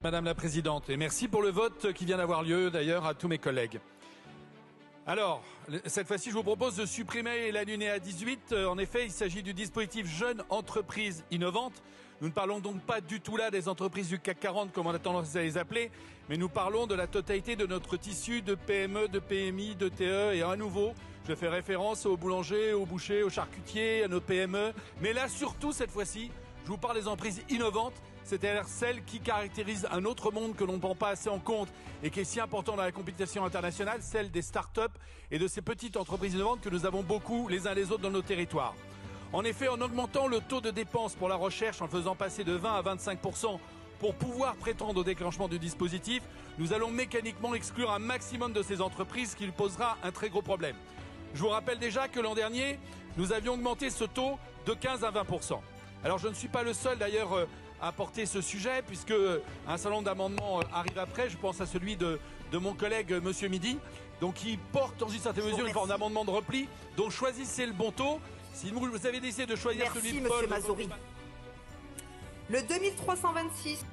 Madame la Présidente, et merci pour le vote qui vient d'avoir lieu d'ailleurs à tous mes collègues. Alors, cette fois-ci, je vous propose de supprimer l'alinéa 18. En effet, il s'agit du dispositif Jeunes Entreprises Innovantes. Nous ne parlons donc pas du tout là des entreprises du CAC 40, comme on a tendance à les appeler, mais nous parlons de la totalité de notre tissu de PME, de PMI, de TE, et à nouveau, je fais référence aux boulangers, aux bouchers, aux charcutiers, à nos PME. Mais là, surtout, cette fois-ci, je vous parle des entreprises innovantes, c'est-à-dire celles qui caractérisent un autre monde que l'on ne prend pas assez en compte et qui est si important dans la compétition internationale, celle des start-up et de ces petites entreprises innovantes que nous avons beaucoup les uns les autres dans nos territoires. En effet, en augmentant le taux de dépenses pour la recherche, en le faisant passer de 20 à 25% pour pouvoir prétendre au déclenchement du dispositif, nous allons mécaniquement exclure un maximum de ces entreprises, ce qui posera un très gros problème. Je vous rappelle déjà que l'an dernier, nous avions augmenté ce taux de 15 à 20%. Alors je ne suis pas le seul d'ailleurs à porter ce sujet, puisque un certain nombre d'amendements arrive après. Je pense à celui de mon collègue Monsieur Midi, donc qui porte dans une certaine mesure une forme d'amendement de repli. Donc choisissez le bon taux. Si vous avez décidé de choisir celui de Paul... Merci Monsieur Mazouri. Le 2326.